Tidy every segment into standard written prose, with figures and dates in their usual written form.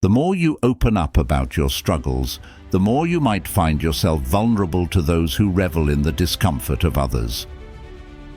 The more you open up about your struggles, the more you might find yourself vulnerable to those who revel in the discomfort of others.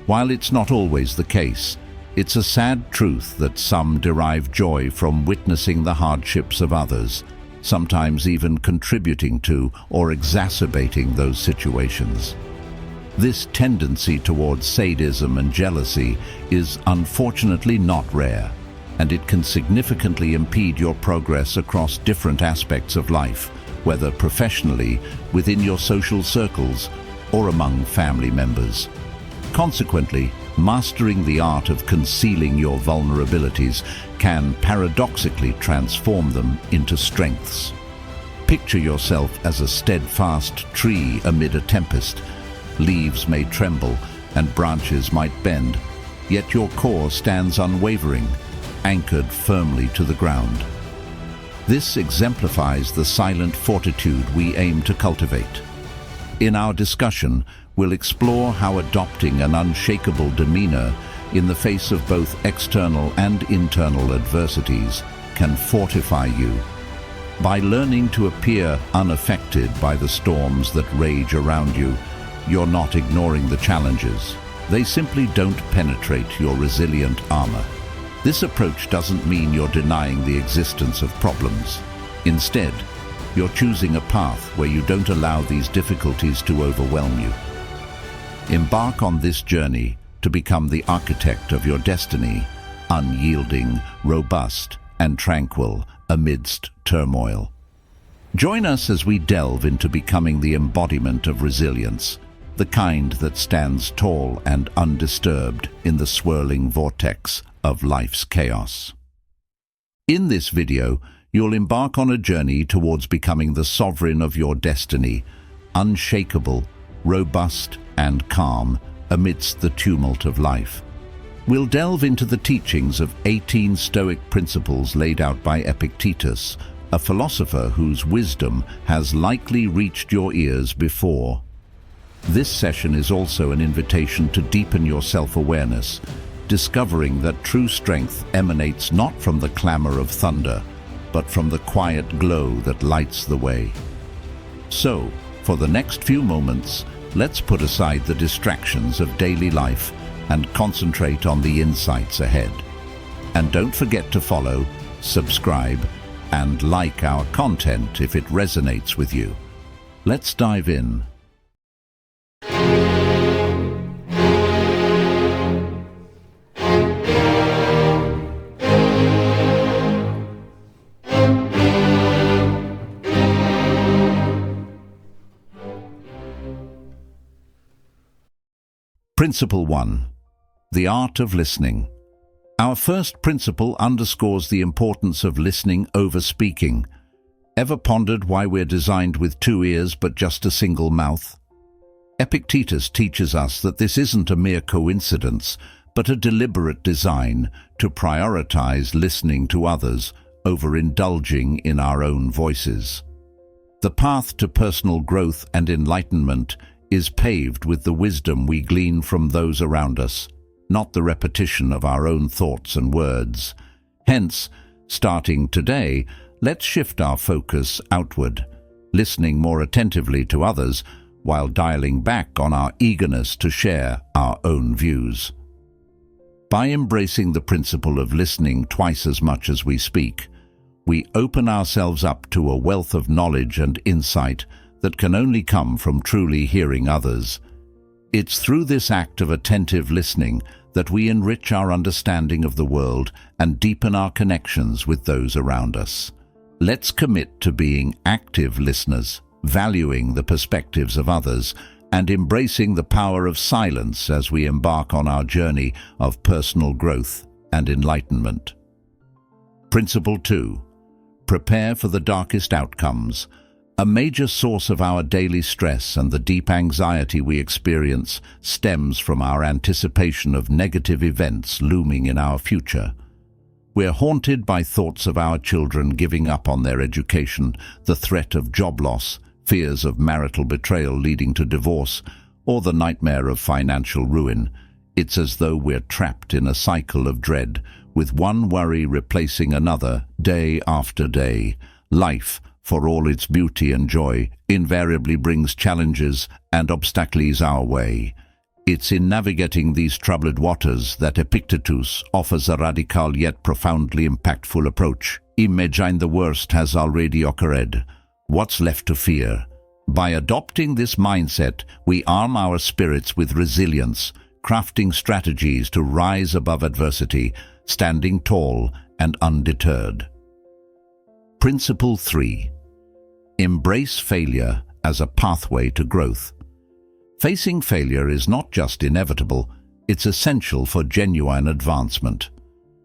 While it's not always the case, it's a sad truth that some derive joy from witnessing the hardships of others, sometimes even contributing to or exacerbating those situations. This tendency towards sadism and jealousy is unfortunately not rare, and it can significantly impede your progress across different aspects of life, whether professionally, within your social circles, or among family members. Consequently, mastering the art of concealing your vulnerabilities can paradoxically transform them into strengths. Picture yourself as a steadfast tree amid a tempest. Leaves may tremble and branches might bend, yet your core stands unwavering, anchored firmly to the ground. This exemplifies the silent fortitude we aim to cultivate. In our discussion, we'll explore how adopting an unshakable demeanor in the face of both external and internal adversities can fortify you. By learning to appear unaffected by the storms that rage around you, you're not ignoring the challenges. They simply don't penetrate your resilient armor. This approach doesn't mean you're denying the existence of problems. Instead, you're choosing a path where you don't allow these difficulties to overwhelm you. Embark on this journey to become the architect of your destiny, unyielding, robust, and tranquil amidst turmoil. Join us as we delve into becoming the embodiment of resilience, the kind that stands tall and undisturbed in the swirling vortex of life's chaos. In this video, you'll embark on a journey towards becoming the sovereign of your destiny, unshakable, robust, and calm amidst the tumult of life. We'll delve into the teachings of 18 Stoic principles laid out by Epictetus, a philosopher whose wisdom has likely reached your ears before. This session is also an invitation to deepen your self-awareness, discovering that true strength emanates not from the clamor of thunder, but from the quiet glow that lights the way. So, for the next few moments, let's put aside the distractions of daily life and concentrate on the insights ahead. And don't forget to follow, subscribe, and like our content if it resonates with you. Let's dive in. Principle 1. The art of listening. Our first principle underscores the importance of listening over speaking. Ever pondered why we're designed with 2 ears but just a single mouth? Epictetus teaches us that this isn't a mere coincidence, but a deliberate design to prioritize listening to others over indulging in our own voices. The path to personal growth and enlightenment is paved with the wisdom we glean from those around us, not the repetition of our own thoughts and words. Hence, starting today, let's shift our focus outward, listening more attentively to others while dialing back on our eagerness to share our own views. By embracing the principle of listening twice as much as we speak, we open ourselves up to a wealth of knowledge and insight that can only come from truly hearing others. It's through this act of attentive listening that we enrich our understanding of the world and deepen our connections with those around us. Let's commit to being active listeners, valuing the perspectives of others, and embracing the power of silence as we embark on our journey of personal growth and enlightenment. Principle 2. Prepare for the darkest outcomes. A major source of our daily stress and the deep anxiety we experience stems from our anticipation of negative events looming in our future. We're haunted by thoughts of our children giving up on their education, the threat of job loss, fears of marital betrayal leading to divorce, or the nightmare of financial ruin. It's as though we're trapped in a cycle of dread with one worry replacing another day after day. Life, for all its beauty and joy, invariably brings challenges and obstacles our way. It's in navigating these troubled waters that Epictetus offers a radical yet profoundly impactful approach. Imagine the worst has already occurred. What's left to fear? By adopting this mindset, we arm our spirits with resilience, crafting strategies to rise above adversity, standing tall and undeterred. Principle 3. Embrace failure as a pathway to growth. Facing failure is not just inevitable, it's essential for genuine advancement.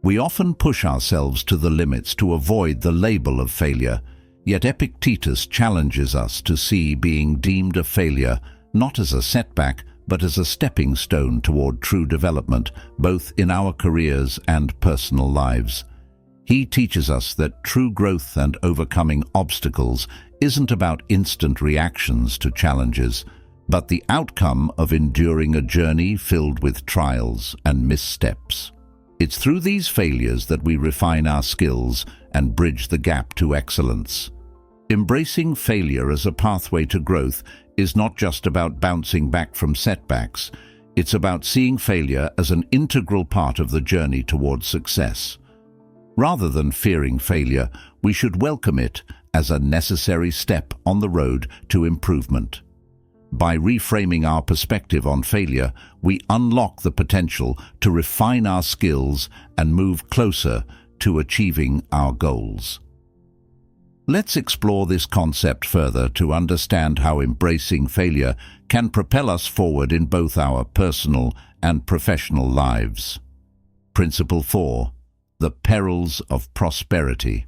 We often push ourselves to the limits to avoid the label of failure, yet Epictetus challenges us to see being deemed a failure not as a setback, but as a stepping stone toward true development, both in our careers and personal lives. He teaches us that true growth and overcoming obstacles isn't about instant reactions to challenges, but the outcome of enduring a journey filled with trials and missteps. It's through these failures that we refine our skills and bridge the gap to excellence. Embracing failure as a pathway to growth is not just about bouncing back from setbacks, it's about seeing failure as an integral part of the journey towards success. Rather than fearing failure, we should welcome it as a necessary step on the road to improvement. By reframing our perspective on failure, we unlock the potential to refine our skills and move closer to achieving our goals. Let's explore this concept further to understand how embracing failure can propel us forward in both our personal and professional lives. Principle 4. The Perils of Prosperity.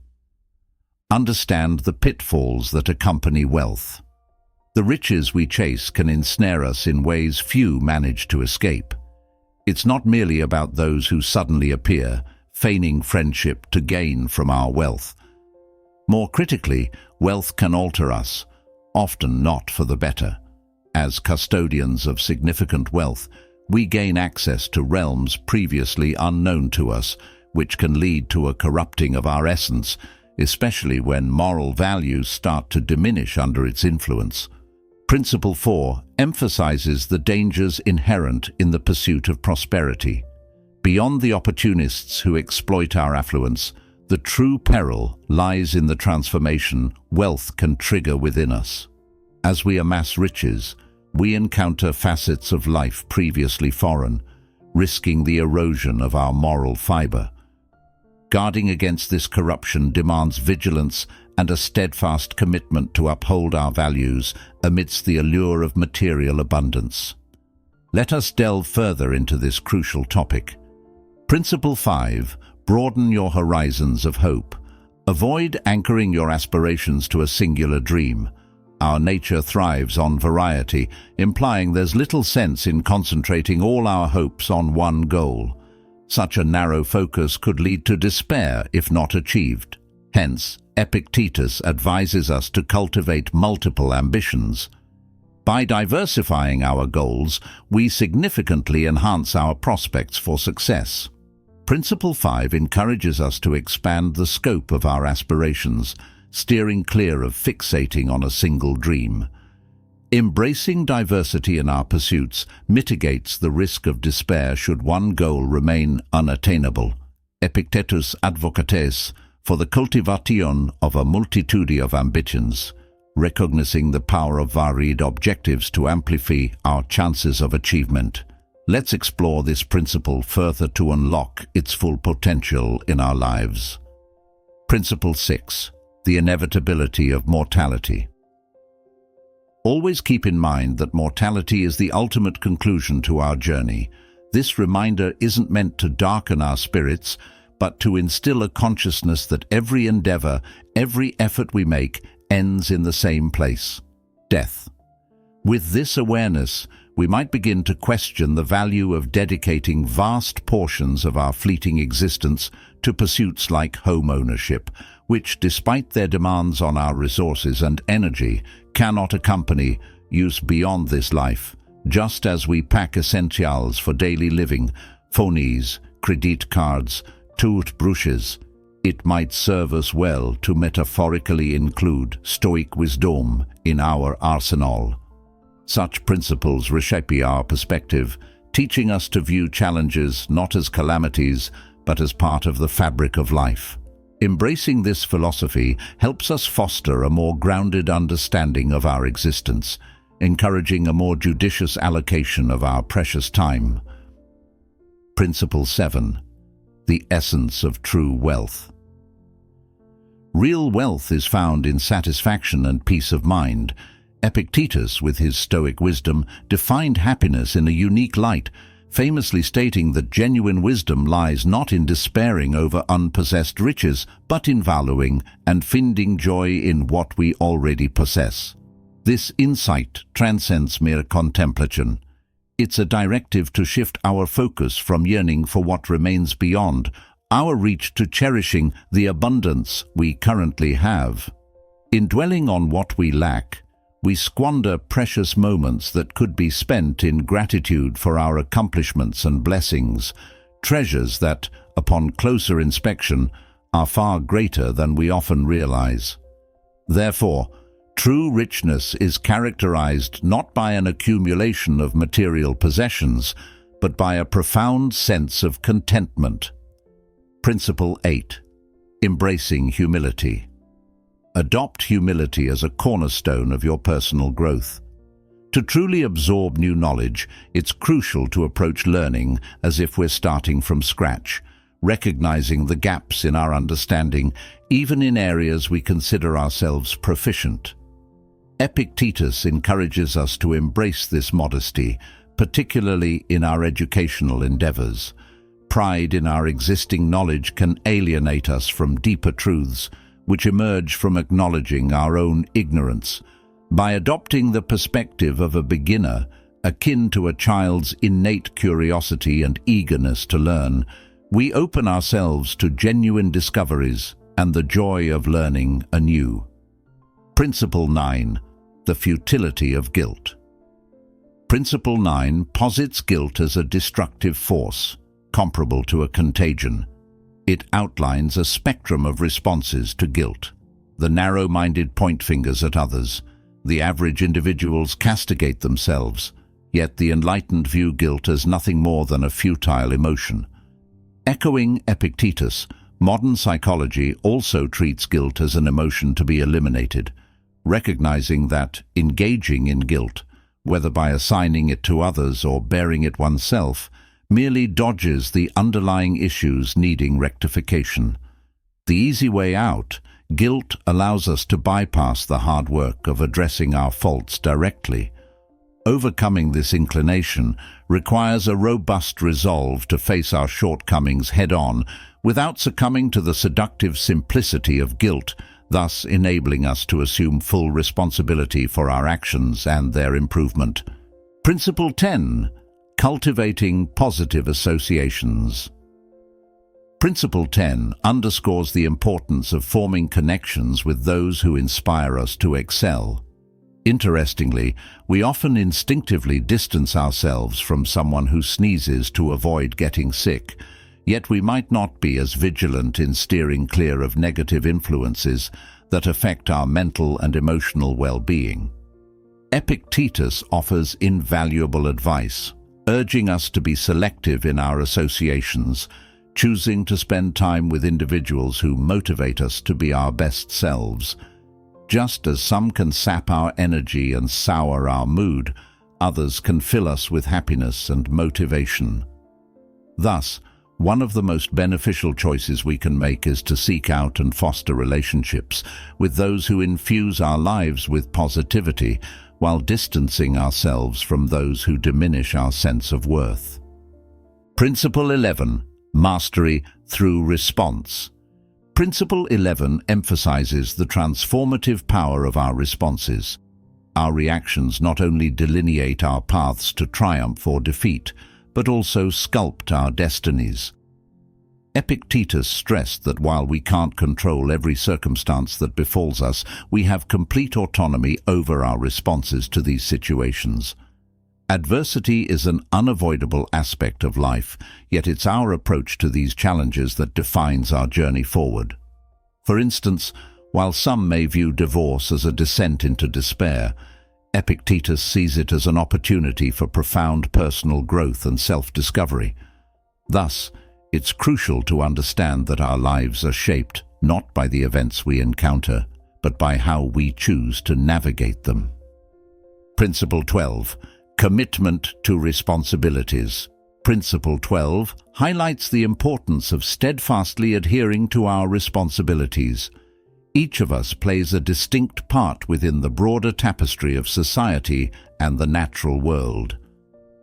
Understand the pitfalls that accompany wealth. The riches we chase can ensnare us in ways few manage to escape. It's not merely about those who suddenly appear, feigning friendship to gain from our wealth. More critically, wealth can alter us, often not for the better. As custodians of significant wealth, we gain access to realms previously unknown to us, which can lead to a corrupting of our essence, especially when moral values start to diminish under its influence. Principle 4 emphasizes the dangers inherent in the pursuit of prosperity. Beyond the opportunists who exploit our affluence, the true peril lies in the transformation wealth can trigger within us. As we amass riches, we encounter facets of life previously foreign, risking the erosion of our moral fiber. Guarding against this corruption demands vigilance and a steadfast commitment to uphold our values amidst the allure of material abundance. Let us delve further into this crucial topic. Principle 5. Broaden your horizons of hope. Avoid anchoring your aspirations to a singular dream. Our nature thrives on variety, implying there's little sense in concentrating all our hopes on one goal. Such a narrow focus could lead to despair if not achieved. Hence, Epictetus advises us to cultivate multiple ambitions. By diversifying our goals, we significantly enhance our prospects for success. Principle 5 encourages us to expand the scope of our aspirations, steering clear of fixating on a single dream. Embracing diversity in our pursuits mitigates the risk of despair should one goal remain unattainable. Epictetus advocates for the cultivation of a multitude of ambitions, recognizing the power of varied objectives to amplify our chances of achievement. Let's explore this principle further to unlock its full potential in our lives. Principle 6. The Inevitability of Mortality. Always keep in mind that mortality is the ultimate conclusion to our journey. This reminder isn't meant to darken our spirits, but to instill a consciousness that every endeavor, every effort we make, ends in the same place: death. With this awareness, we might begin to question the value of dedicating vast portions of our fleeting existence to pursuits like home ownership, which, despite their demands on our resources and energy, cannot accompany use beyond this life. Just as we pack essentials for daily living, phones, credit cards, Tout brushes. It might serve us well to metaphorically include Stoic wisdom in our arsenal. Such principles reshape our perspective, teaching us to view challenges not as calamities, but as part of the fabric of life. Embracing this philosophy helps us foster a more grounded understanding of our existence, encouraging a more judicious allocation of our precious time. Principle 7. The essence of true wealth. Real wealth is found in satisfaction and peace of mind. Epictetus, with his Stoic wisdom, defined happiness in a unique light, famously stating that genuine wisdom lies not in despairing over unpossessed riches, but in valuing and finding joy in what we already possess. This insight transcends mere contemplation. It's a directive to shift our focus from yearning for what remains beyond our reach to cherishing the abundance we currently have. In dwelling on what we lack, we squander precious moments that could be spent in gratitude for our accomplishments and blessings, treasures that, upon closer inspection, are far greater than we often realize. Therefore, true richness is characterized not by an accumulation of material possessions, but by a profound sense of contentment. Principle 8. Embracing humility. Adopt humility as a cornerstone of your personal growth. To truly absorb new knowledge, it's crucial to approach learning as if we're starting from scratch, recognizing the gaps in our understanding, even in areas we consider ourselves proficient. Epictetus encourages us to embrace this modesty, particularly in our educational endeavors. Pride in our existing knowledge can alienate us from deeper truths, which emerge from acknowledging our own ignorance. By adopting the perspective of a beginner, akin to a child's innate curiosity and eagerness to learn, we open ourselves to genuine discoveries and the joy of learning anew. Principle 9. The Futility of Guilt. Principle 9 posits guilt as a destructive force, comparable to a contagion. It outlines a spectrum of responses to guilt. The narrow-minded point fingers at others. The average individuals castigate themselves, yet the enlightened view guilt as nothing more than a futile emotion. Echoing Epictetus, modern psychology also treats guilt as an emotion to be eliminated, recognizing that engaging in guilt, whether by assigning it to others or bearing it oneself, merely dodges the underlying issues needing rectification. The easy way out, guilt allows us to bypass the hard work of addressing our faults directly. Overcoming this inclination requires a robust resolve to face our shortcomings head-on without succumbing to the seductive simplicity of guilt, thus enabling us to assume full responsibility for our actions and their improvement. Principle 10. Cultivating positive associations. Principle 10 underscores the importance of forming connections with those who inspire us to excel. Interestingly, we often instinctively distance ourselves from someone who sneezes to avoid getting sick, yet we might not be as vigilant in steering clear of negative influences that affect our mental and emotional well-being. Epictetus offers invaluable advice, urging us to be selective in our associations, choosing to spend time with individuals who motivate us to be our best selves. Just as some can sap our energy and sour our mood, others can fill us with happiness and motivation. Thus, one of the most beneficial choices we can make is to seek out and foster relationships with those who infuse our lives with positivity, while distancing ourselves from those who diminish our sense of worth. Principle 11. Mastery through response. Principle 11 emphasizes the transformative power of our responses. Our reactions not only delineate our paths to triumph or defeat, but also sculpt our destinies. Epictetus stressed that while we can't control every circumstance that befalls us, we have complete autonomy over our responses to these situations. Adversity is an unavoidable aspect of life, yet it's our approach to these challenges that defines our journey forward. For instance, while some may view divorce as a descent into despair, Epictetus sees it as an opportunity for profound personal growth and self-discovery. Thus, it's crucial to understand that our lives are shaped not by the events we encounter, but by how we choose to navigate them. Principle 12. Commitment to responsibilities. Principle 12 highlights the importance of steadfastly adhering to our responsibilities. Each of us plays a distinct part within the broader tapestry of society and the natural world.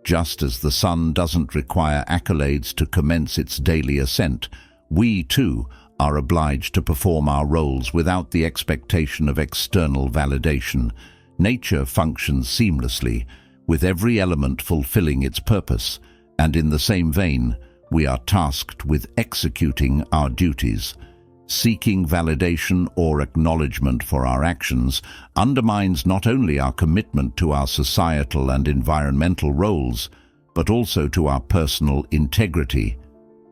Just as the sun doesn't require accolades to commence its daily ascent, we, too, are obliged to perform our roles without the expectation of external validation. Nature functions seamlessly, with every element fulfilling its purpose, and in the same vein, we are tasked with executing our duties. Seeking validation or acknowledgement for our actions undermines not only our commitment to our societal and environmental roles, but also to our personal integrity.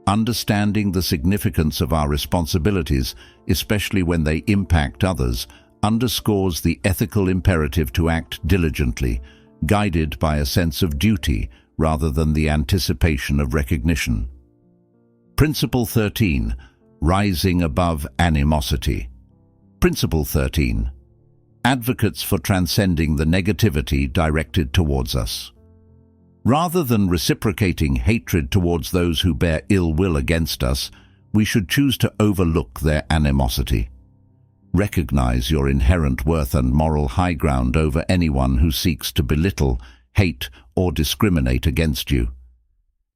Understanding the significance of our responsibilities, especially when they impact others, underscores the ethical imperative to act diligently, guided by a sense of duty rather than the anticipation of recognition. Principle 13. Rising above animosity. Principle 13. Advocates for transcending the negativity directed towards us. Rather than reciprocating hatred towards those who bear ill will against us, we should choose to overlook their animosity. Recognize your inherent worth and moral high ground over anyone who seeks to belittle, hate, or discriminate against you.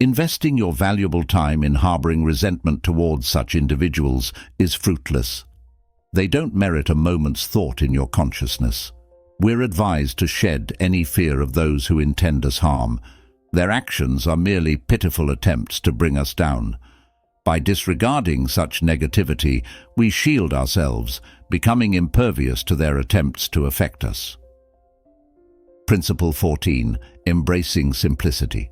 Investing your valuable time in harboring resentment towards such individuals is fruitless. They don't merit a moment's thought in your consciousness. We're advised to shed any fear of those who intend us harm. Their actions are merely pitiful attempts to bring us down. By disregarding such negativity, we shield ourselves, becoming impervious to their attempts to affect us. Principle 14. Embracing simplicity.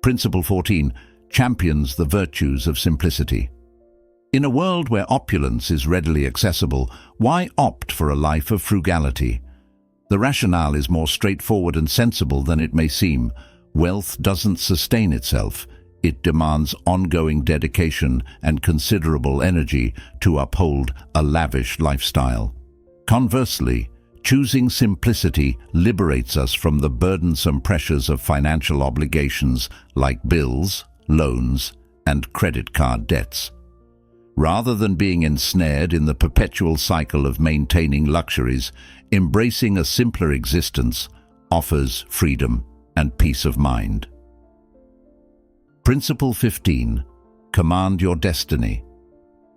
Principle 14 champions the virtues of simplicity. In a world where opulence is readily accessible, why opt for a life of frugality? The rationale is more straightforward and sensible than it may seem. Wealth doesn't sustain itself. It demands ongoing dedication and considerable energy to uphold a lavish lifestyle. Conversely, choosing simplicity liberates us from the burdensome pressures of financial obligations like bills, loans, and credit card debts. Rather than being ensnared in the perpetual cycle of maintaining luxuries, embracing a simpler existence offers freedom and peace of mind. Principle 15. Command your destiny.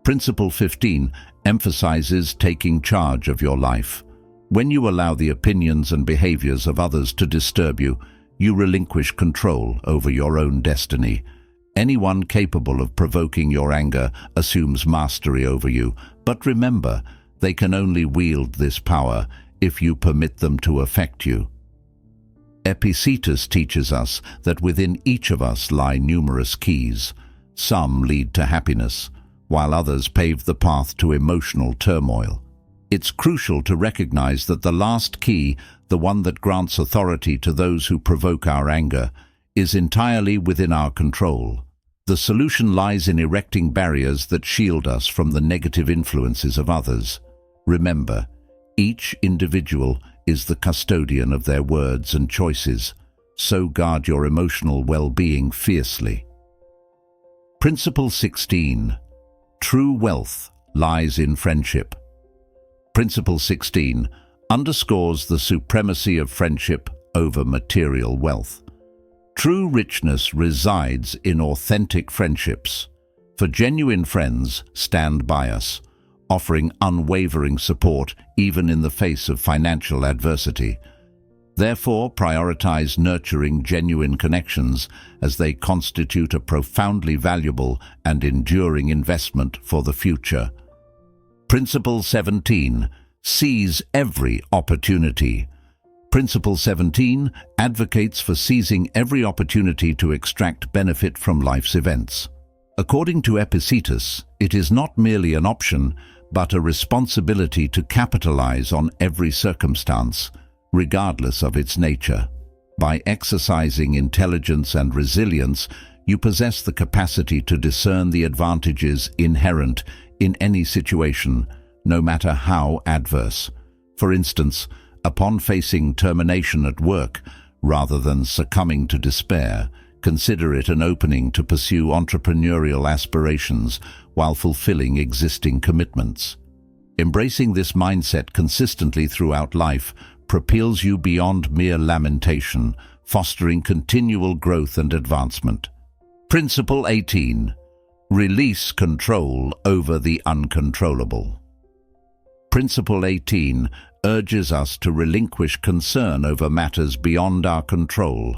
Principle 15 emphasizes taking charge of your life. When you allow the opinions and behaviors of others to disturb you, you relinquish control over your own destiny. Anyone capable of provoking your anger assumes mastery over you, but remember, they can only wield this power if you permit them to affect you. Epictetus teaches us that within each of us lie numerous keys. Some lead to happiness, while others pave the path to emotional turmoil. It's crucial to recognize that the last key, the one that grants authority to those who provoke our anger, is entirely within our control. The solution lies in erecting barriers that shield us from the negative influences of others. Remember, each individual is the custodian of their words and choices, so guard your emotional well-being fiercely. Principle 16. True wealth lies in friendship. Principle 16 underscores the supremacy of friendship over material wealth. True richness resides in authentic friendships, for genuine friends stand by us, offering unwavering support even in the face of financial adversity. Therefore, prioritize nurturing genuine connections as they constitute a profoundly valuable and enduring investment for the future. Principle 17. Seize every opportunity. Principle 17 advocates for seizing every opportunity to extract benefit from life's events. According to Epictetus, it is not merely an option, but a responsibility to capitalize on every circumstance, regardless of its nature. By exercising intelligence and resilience, you possess the capacity to discern the advantages inherent in any situation, no matter how adverse. For instance, upon facing termination at work, rather than succumbing to despair, consider it an opening to pursue entrepreneurial aspirations while fulfilling existing commitments. Embracing this mindset consistently throughout life propels you beyond mere lamentation, fostering continual growth and advancement. Principle 18. Release control over the uncontrollable. Principle 18 urges us to relinquish concern over matters beyond our control.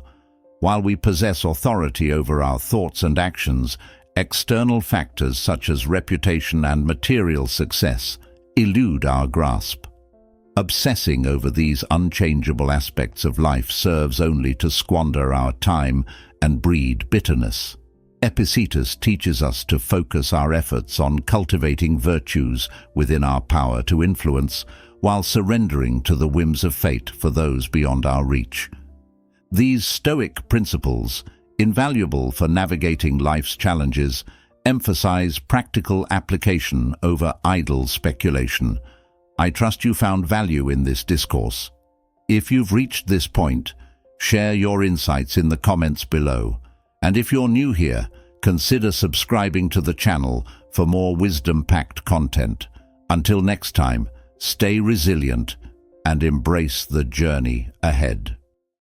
While we possess authority over our thoughts and actions, external factors such as reputation and material success elude our grasp. Obsessing over these unchangeable aspects of life serves only to squander our time and breed bitterness. Epictetus teaches us to focus our efforts on cultivating virtues within our power to influence, while surrendering to the whims of fate for those beyond our reach. These Stoic principles, invaluable for navigating life's challenges, emphasize practical application over idle speculation. I trust you found value in this discourse. If you've reached this point, share your insights in the comments below. And if you're new here, consider subscribing to the channel for more wisdom-packed content. Until next time, stay resilient and embrace the journey ahead.